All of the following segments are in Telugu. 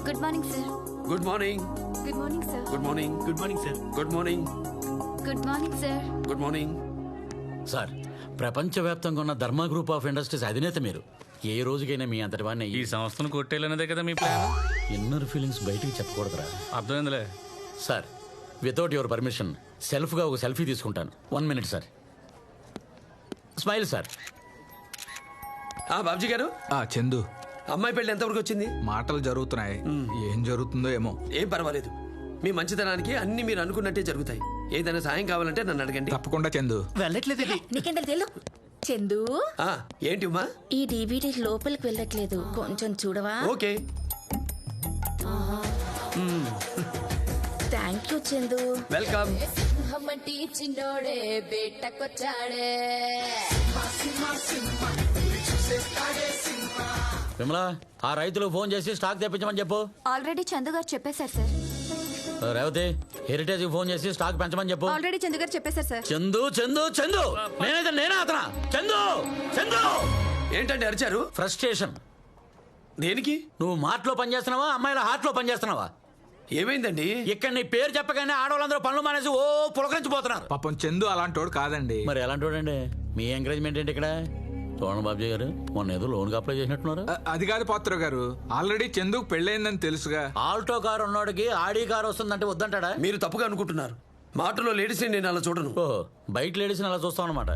Good morning sir. Good morning. Good morning sir. Good morning. Good morning sir. Good morning. Good morning sir. Good morning sir. ప్రపంచవ్యాప్తంగా ఉన్న ధర్మ గ్రూప్ ఆఫ్ ఇండస్ట్రీస్ అధినేత మీరు. ఏ రోజుకైనా మీ అంతటి వాడిని ఈ సంస్థను కొట్టేయాలన్నదే కదా మీ ప్లాన్. ఇన్నర్ ఫీలింగ్స్ బయటికి చెప్పకూడదురా. అర్థమైందిలే. సార్, వితౌట్ యువర్ పర్మిషన్ సెల్ఫ్గా ఒక సెల్ఫీ తీసుకుంటాను. 1 minute sir. Smile sir. Babji గారు, చందు, అమ్మాయి పెళ్లి ఎంతవరకు వచ్చింది? మాటలు జరుగుతున్నాయి. ఏం జరుగుతుందో ఏమో. ఏం పర్వాలేదు, మీ మంచితనానికి అన్ని మీరు అనుకున్నట్టే జరుగుతాయి. ఏదైనా సాయం కావాలంటే నన్ను అడగండి. తప్పకుండా చందు. వెళ్ళట్లేదు. నీకెంత తెలు చందు. ఏంటి ఉమా? ఈ డివిడి లోపలికి వెళ్ళట్లేదు, కొంచెం చూడవా? Okay. Thank you Chandu. Welcome. Vimala, ఆ రైతులకు ఫోన్ చేసి స్టాక్ తెప్పించమని చెప్పు. ఆల్రెడీ చందు గారు చెప్పేశారు సార్. రేవతి, హెరిటేజ్ ఫోన్ చేసి స్టాక్ పెంచమని చెప్పు. ఆల్రెడీ చందు గారు చెప్పేశారు సార్. చందు చందు చందు, నేనా అతనా? చందు చందు. ఏంటండి అరిచారు? ఫ్రస్ట్రేషన్. దేనికి? నువ్వు మాటలో పనిచేస్తున్నావా, అమ్మాయిల హార్ట్లో పనిచేస్తున్నావా? ఏమైందండి? ఇక్కడ నీ పేరు చెప్పగానే ఆడవాళ్ళందరూ పనులు మానేసి ఓ పులకరించిపోతున్నారు. పాపం చందు అలాంటోడు కాదండి. మరి ఎలాంటి వాడండి? మీ ఎంకరేజ్మెంట్ ఏంటి ఇక్కడ? చూడండి బాబుజీ గారు, మొన్న ఏదో లోన్కి అప్లై చేసినట్టున్నారు. అది కాదు పాత్ర గారు, ఆల్రెడీ చందుకు పెళ్ళైందని తెలుసుగా. ఆల్టో కారు ఉన్నోడికి ఆడి కారు వస్తుందంటే వద్దంటాడా? మీరు తప్పుగా అనుకుంటున్నారు. మాటలో లేడీస్ నేను అలా చూడను. ఓ, బయట లేడీస్ అలా చూస్తాం అనమాట.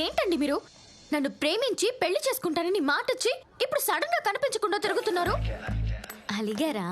ఏంటండి మీరు? నన్ను ప్రేమించి పెళ్లి చేసుకుంటానని మాట వచ్చి ఇప్పుడు సడన్ గా కనిపించకుండా తిరుగుతున్నారు. అలిగారా?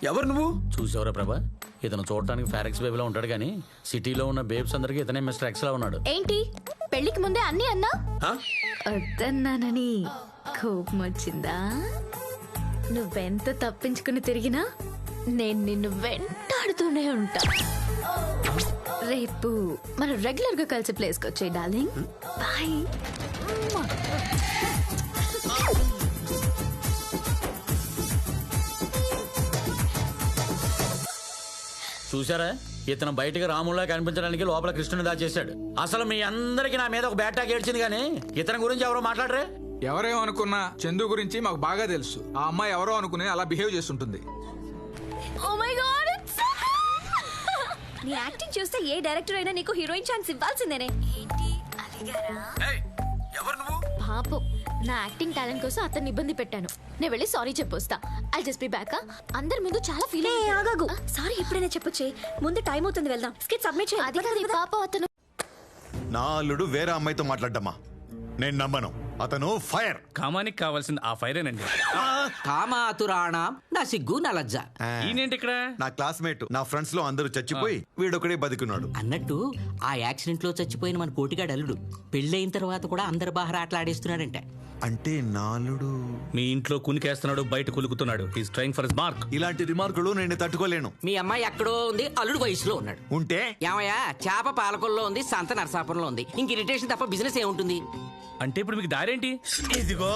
ఎవరు నువ్వు? చూసావరా ప్రభా, ఇతను చూడటానికి ఫారెక్స్ బేబీలా ఉంటాడు కానీ సిటీలో ఉన్న బేబ్స్ అందరికి ఇతనే మిస్టర్ ఎక్స్ లా ఉన్నాడు. ఏంటి పెళ్లికి ముందే అన్ని అన్నా? వద్దన్నానని కోపం వచ్చిందా? నువ్వెంత తప్పించుకుని తిరిగినా నేను నిన్ను వెంటాడుతూనే ఉంటా. రేపు మనం రెగ్యులర్ గా కలిసి ప్లేస్ కి వచ్చే డార్లింగ్. బాయ్. చూసారా, ఇతను బయటకు రాములా కనిపించడానికి లోపల కృష్ణుని దాచేశాడు. అసలు మీ అందరికి నా మీద ఒక బ్యాటాక్ ఏడ్చింది కానీ ఇతని గురించి ఎవరో మాట్లాడరే? ఎవరేమనుకున్నా చందు గురించి మాకు బాగా తెలుసు. ఆ అమ్మాయి ఎవరో అనుకుని అలా బిహేవ్ చేస్తుంటుంది. Oh my God, it's so నీ యాక్టింగ్ చూస్తే ఏ డైరెక్టర్ అయినా నీకు హీరోయిన్ ఛాన్స్ ఇవ్వాల్సిందేనే. ఏంటి అలిగారా? ఎవరు నువ్వు? పాపం, నా యాక్టింగ్ టాలెంట్ కోసం అతన్ని ఇబ్బంది పెట్టాను. నేను వెళ్ళి సారీ చెప్పొస్తా. I just be back. అందరి ముందు చాలా ఫీల్ ఆగాగు. సారీ ఎప్పుడైనా చెప్పొచ్చే, ముందు టైం అవుతుంది, వెళ్దాం. స్కిట్ సబ్మిట్ చేయాలి. అది కాదు పాపం, అతను నా అల్లుడు వేరే అమ్మాయితో మాట్లాడ్డమ్మా, నేను నమ్మను. అతను ఫైర్. కామానికి కావాల్సింది ఆ ఫైరేనండి. కామాతురాణం నా సిగ్గు నా లజ్జ. ఈయనేంటి ఇక్కడ? నా క్లాస్మేట్. నా ఫ్రెండ్స్ లో అందరూ చచ్చిపోయి వీడొకడే బతికున్నాడు. అన్నట్టు ఆ యాక్సిడెంట్ లో చచ్చిపోయిన మన కోటిగాడు అల్లుడు పెళ్ళైన తర్వాత కూడా అందరు బాగా ఆటలాడేస్తున్నాడంట. అంటే నా అల్లుడు మీ ఇంట్లో కునికేస్తున్నాడు, బయట కులుకుతున్నాడు. He's trying for his mark. ఇలాంటి రిమార్కులు నేను తట్టుకోలేను. మీ అమ్మాయి ఎక్కడో ఉంది, అల్లుడు వయసులో ఉన్నాడు. ఉంటే ఏమయ్యా, చేప పాలకొల్లో ఉంది, సంత నరసాపురంలో ఉంది. ఇంక ఇరిటేషన్ తప్ప బిజినెస్ ఏముంటుంది? అంటే ఇప్పుడు మీకు దారేంటి? ఇదిగో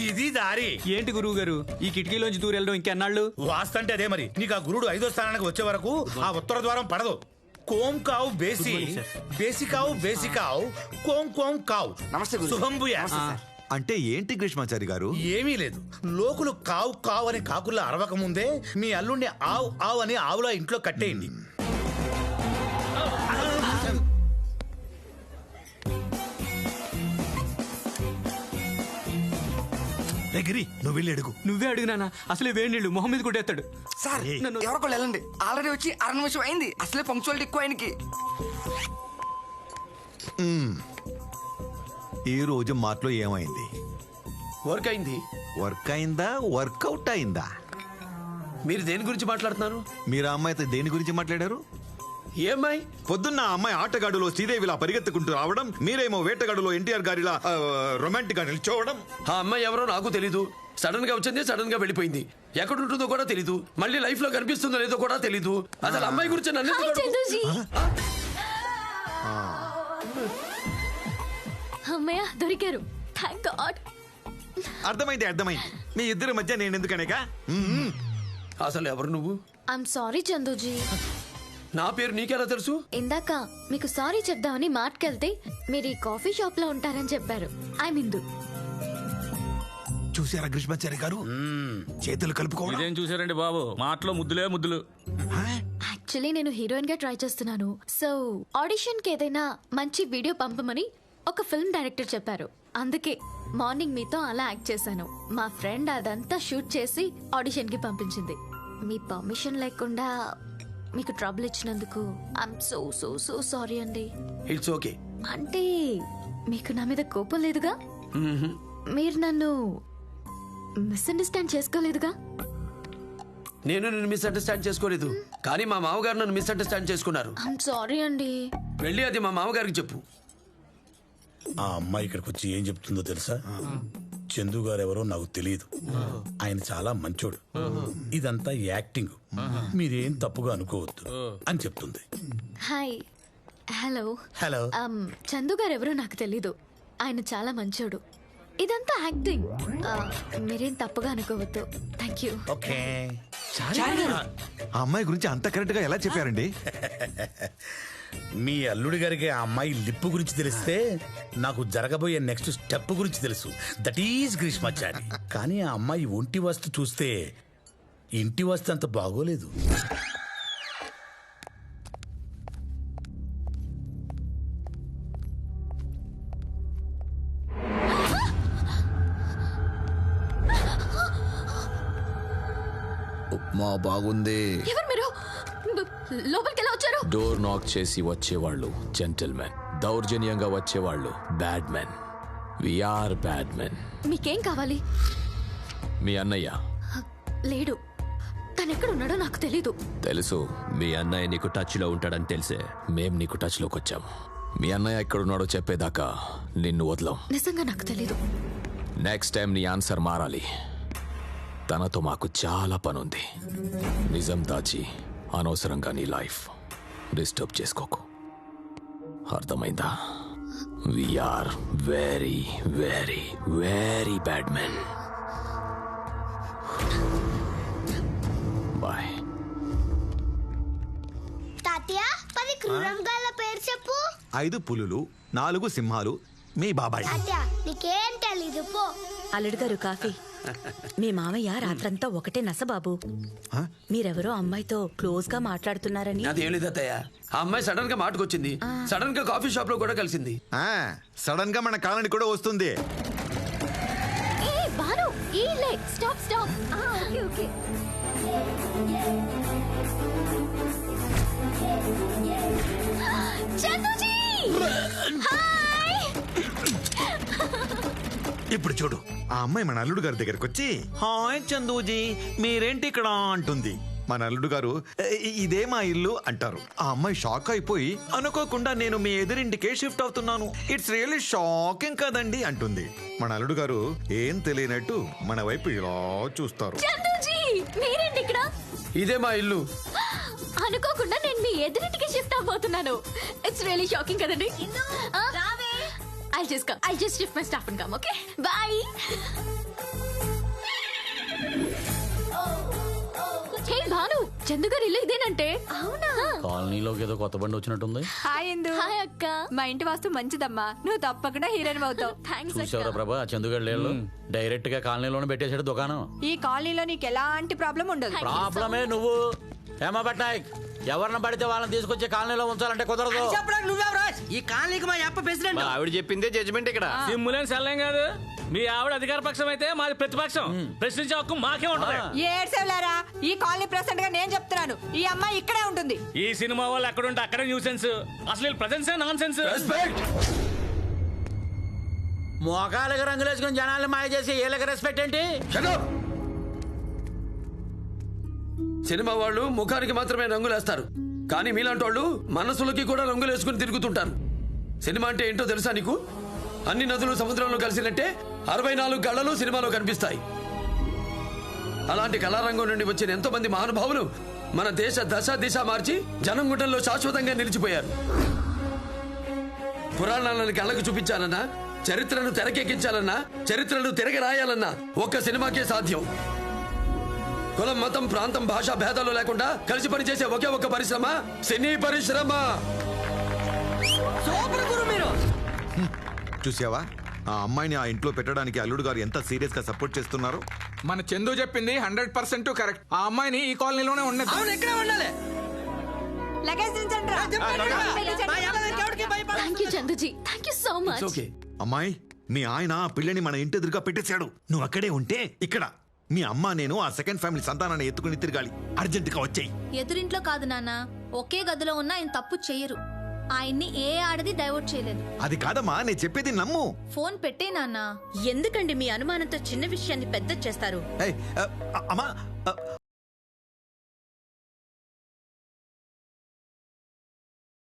ఇది దారి. ఏంటి గురువు గారు, ఈ కిటికీలోంచి దూరెళ్ళడం ఇంకెన్నాళ్ళు? వాస్తంటే అదే మరి. నీకు ఆ గురుడు 5వ స్థానానికి వచ్చే వరకు ఆ ఉత్తర ద్వారం పడదు. కోం కావు బేసి, బేసి కావు బేసి కావు, కోం కోం కావు. శుభంబుయా. అంటే ఏంటి గ్రీష్మాచారి గారు? ఏమీ లేదు. లోకులు కావు కావు అని కాకుల్లా అరవక ముందే మీ అల్లుడిని ఆవు ఆవు అని ఆవులా ఇంట్లో కట్టేయండి. గిరి, నువ్వు వెళ్ళి అడుగు. నువ్వే అడుగునానా, అసలే వేడి నీళ్ళు మొహం మీద కొట్టేస్తాడు. సార్ ఎవరికొళ్ళు వెళ్ళండి. ఆల్రెడీ వచ్చి 6 నిమిషం అయింది. అసలే పంక్చువాలిటీ ఎక్కువ ఆయనకి. ఈ రోజు మాటలో ఏమైంది? వర్క్ అయింది. వర్క్ అయిందా, వర్కౌట్ అయిందా? మీరు దేని గురించి మాట్లాడుతున్నారు? మీరు ఆ అమ్మాయితో దేని గురించి మాట్లాడారు? ఏమ్మాయి? పొద్దున్న ఆ అమ్మాయి ఆటగాడులో శ్రీదేవిలా పరిగెత్తుకుంటూ రావడం, మీరేమో వేటగాడులో ఎన్టీఆర్ గారిలా రొమాంటిక్ గా నిల్చోవడం. ఆ అమ్మాయి ఎవరో నాకు తెలీదు. సడన్ గా వచ్చింది, సడన్ గా వెళ్ళిపోయింది. ఎక్కడ ఉంటుందో కూడా తెలీదు. మళ్ళీ లైఫ్ లో కనిపిస్తుందో లేదో కూడా తెలీదు. అసలు అమ్మాయి గురించి నన్ను అమ్మయ్య దొరికారు. Thank God. అర్థమైంది. మీ ఇద్దరి మధ్య నేను ఎందుకనేగా అసలు ఎవరు నువ్వు? I'm sorry Chanduji. నా పేరు నీకెలా తెలుసు? ఇందాక మీకు సారీ చెప్దామని మార్కెళ్తే మీరు ఈ కాఫీ షాప్ లో ఉంటారని చెప్పారు. ఐ ఇందు. చూసారా గ్రీష్మాచారి గారు చేతులు కలుపుకోవడం? ఇదేం చూసారండి బాబు, మాటలో ముద్దులే ముద్దులు. యాక్చువల్లీ నేను హీరోయిన్ గా ట్రై చేస్తున్నాను. సో ఆడిషన్ కి ఏదైనా మంచి వీడియో పంపమని ఒక ఫిల్మ్ డైరెక్టర్ చెప్పారు. అందుకే మార్నింగ్ మీతో అలా యాక్ట్ చేశాను. మా ఫ్రెండ్ అదంతా షూట్ చేసి ఆడిషన్ కి పంపించింది. మీ పర్మిషన్ లేకుండా మీకు ట్రబుల్ ఇచ్చినందుకు I'm so so so sorry అండి. It's okay. అంటే మీకు నా మీద కోపం లేదుగా? మీరు నన్ను మిస్అండర్స్టాండ్ చేసుకోలేదుగా? నేను నిన్ను మిస్అండర్స్టాండ్ చేసుకోలేదు, కానీ మా మామగారు నన్ను మిస్అండర్స్టాండ్ చేసుకున్నారు. ఐఎమ్ సారీ అండి. వెళ్ళి అది మా మామగారికి చెప్పు. ఆ అమ్మాయి ఇక్కడికి వచ్చి ఏం చెప్తుందో తెలుసా? చందు గారు ఎవరో నాకు తెలియదు, ఆయన చాలా మంచోడు, ఇదంతా యాక్టింగ్, మీరేం తప్పుగా అనుకోవద్దు అని చెప్తుంది. హాయ్. హలో. హలో. చందు గారు ఎవరో నాకు తెలీదు, ఆయన చాలా మంచోడు, ఇదంతా యాక్టింగ్. మీరేం తప్పుగా అనుకోవద్దు. Thank you. ఓకే. ఆ అమ్మాయి గురించి అంత కరెక్ట్ గా ఎలా చెప్పారండి? మీ అల్లుడి గారికి ఆ అమ్మాయి లిప్పు గురించి తెలిస్తే నాకు జరగబోయే నెక్స్ట్ స్టెప్ గురించి తెలుసు. That is Greeshmachari. కానీ ఆ అమ్మాయి ఒంటి వస్తు చూస్తే ఇంటి వస్తు అంత బాగోలేదు. ఉప్మా బాగుంది. ఎవరు మీరు? లోపలికి ఎలా వచ్చారు? డోర్ నాక్ చేసి వచ్చేవాళ్ళు జెంటిల్మెన్, దౌర్జన్యంగా వచ్చేవాళ్ళు bad men. We are bad men. మీకేం కావాలి? మీ అన్నయ్య లేడు, తను ఎక్కడ ఉన్నాడో నాకు తెలీదు. తెలుసు, మీ అన్నయ్య నీకు టచ్ లో ఉంటాడని తెలిసే మేం నీకు టచ్ లోకి వచ్చాం. మీ అన్నయ్య ఎక్కడున్నాడో చెప్పేదాకా నిన్ను వదలం. నిజంగా నాకు తెలీదు. నెక్స్ట్ టైం నీ ఆన్సర్ మారాలి. తనతో మాకు చాలా పనుంది. నిజం దాచి అనవసరంగా నీ లైఫ్ డిస్టర్బ్ చేసుకోకు, అర్థమైందా? We are very very very bad men. Bye. తాతయ్య, 10 క్రూరంగాల పేరు చెప్పు. 5 పులులు, 4 సింహాలు, మీ బాబాయ్. తాతయ్య, నీకేం తెలీదు పో. అల్లుడు గారు కాఫీ. మీ మామయ్య రాత్రంతా ఒకటే నసబాబు. మీరెవరో అమ్మాయితో క్లోజ్ గా మాట్లాడుతున్నారని. అదేం లేదు అత్తయ్య, ఆ అమ్మాయి సడన్ గా మాటకొచ్చింది, సడన్ గా కాఫీ షాప్ లో కూడా కలిసింది. సడన్ గా మన కాలనీ కూడా వస్తుంది. ఏ బాను, ఈలే stop stop. Okay okay. Chanduji hi. ఇప్పుడు చూడు, ఆ అమ్మాయి మన అల్లుడు గారి దగ్గరకు వచ్చి హాయ్ చందూజీ మీరేంటి ఇక్కడ అంటుంది. మన అల్లుడు గారు ఇదే మా ఇల్లు అంటారు. ఆ అమ్మాయి షాక్ అయిపోయి అనుకోకుండా నేను మీ ఎదురింటికే షిఫ్ట్ అవుతున్నాను, ఇట్స్ రియల్లీ షాకింగ్ కదండి అంటుంది. మన అల్లుడు గారు ఏం తెలియనట్టు మన వైపు ఇలా చూస్తారు. చందుజీ మీరేంటి ఇక్కడ? ఇదే మా ఇల్లు. అనుకోకుండా నేను మీ ఎదురింటికి షిఫ్ట్ అవబోతున్నాను. ఇట్స్ రియల్లీ షాకింగ్ కదండి. I'll just shift my stuff and come, okay? Bye. Hey Bhanu, Chandu గారి ఇల్లు ఇదేనంటే? అవునా? కాలనీలోకి ఏదో కొత్త బండి వచ్చినట్టుంది. హాయ్ ఇందు. హాయ్ అక్క. మా ఇంటి వాస్తు మంచిదమ్మా, నువ్వు తప్పకుండా హీరోయిన్ అవుతావు. థ్యాంక్స్ చూసావరా అక్క. ప్రభా, చందుగడ్ లేళ్ళు డైరెక్ట్ గా కాలనీలోనే పెట్టేశాడు దుకాణం. ఈ కాలనీలో నీకు ఎలాంటి ప్రాబ్లం ఉండదు. ప్రాబ్లమే నువ్వు. హేమా పట్నాయక్, ఎవరిని పడితే వాళ్ళని తీసుకొచ్చి కాలనీలో ఉంచాలంటే కుదరదు. ఈ కాలనీకి మా అప్ప ప్రెసిడెంట్. ఆవిడ చెప్పిందే జడ్జిమెంట్ ఇక్కడ. సిమ్ములేని సెల్లం కాదు, మీ ఆవిడ అధికార పక్షం అయితే మాది ప్రతిపక్షం. ప్రశ్నించే హక్కు మాకే ఉంటది. ఏడ్సేవులారా, ఈ కాలనీ ప్రెసిడెంట్ గా నేను చెప్తున్నాను, ఈ అమ్మాయి ఇక్కడే ఉంటుంది. ఈ సినిమా వాళ్ళు ఎక్కడుంటే అక్కడే న్యూసెన్స్. అసలు ప్రజెన్సే నాన్ సెన్స్. మోకాళ్ళకి రంగులు వేసుకుని జనాలు మాయ చేసి ఏళ్ళకి రెస్పెక్ట్ ఏంటి? సినిమా వాళ్ళు ముఖానికి మాత్రమే రంగులేస్తారు, కానీ మీలాంటి వాళ్ళు మనసులకి కూడా రంగులు వేసుకుని తిరుగుతుంటారు. సినిమా అంటే ఏంటో తెలుసా నీకు? అన్ని నదులు సముద్రంలో కలిసినట్టే 64 గళ్ళలు సినిమాలో కనిపిస్తాయి. అలాంటి కళారంగం నుండి వచ్చిన ఎంతో మంది మహానుభావులు మన దేశ దశ దిశ మార్చి జనం గుండెల్లో శాశ్వతంగా నిలిచిపోయారు. పురాణాలను కళ్ళకు చూపించాలన్నా, చరిత్రను తెరకెక్కించాలన్నా, చరిత్రను తిరగ రాయాలన్నా ఒక్క సినిమాకే సాధ్యం. కులం, మతం, ప్రాంతం, భాష భేదాలు లేకుండా కలిసి పనిచేసే ఒకే ఒక్క పరిశ్రమ సినీ పరిశ్రమ. చూసావా ఆ అమ్మాయిని ఆ ఇంట్లో పెట్టడానికి అల్లుడు గారు ఎంత సీరియస్ గా సపోర్ట్ చేస్తున్నారు. మన చందు చెప్పింది 100% కరెక్ట్. ఆ అమ్మాయిని ఈ కాలనీలోనే ఉండదు. Thank you Chanduji, thank you so much. Okay అమ్మాయి, మీ ఆయన ఆ పిల్లని మన ఇంటి ఎదురుగా పెట్టేశాడు. నువ్వు అక్కడే ఉంటే ఇక్కడ మీ అమ్మ నేను ఆ సెకండ్ ఫ్యామిలీ సంతానాన్ని ఎత్తుకుని తిరగాలి. అర్జెంట్ గా వచ్చేయి. ఎదురింట్లో కాదు నాన్న, ఒకే గదిలో ఉన్న ఆయన తప్పు చెయ్యరు. ఆయన్ని ఏ ఆడది డైవర్ట్ చేయలేదు. అది కాదమ్మా, నేను చెప్పేది నమ్ము. ఫోన్ పెట్టే నాన్న. ఎందుకండి మీ అనుమానంతో చిన్న విషయాన్ని పెద్ద చేస్తారు? ఏయ్, అమ్మా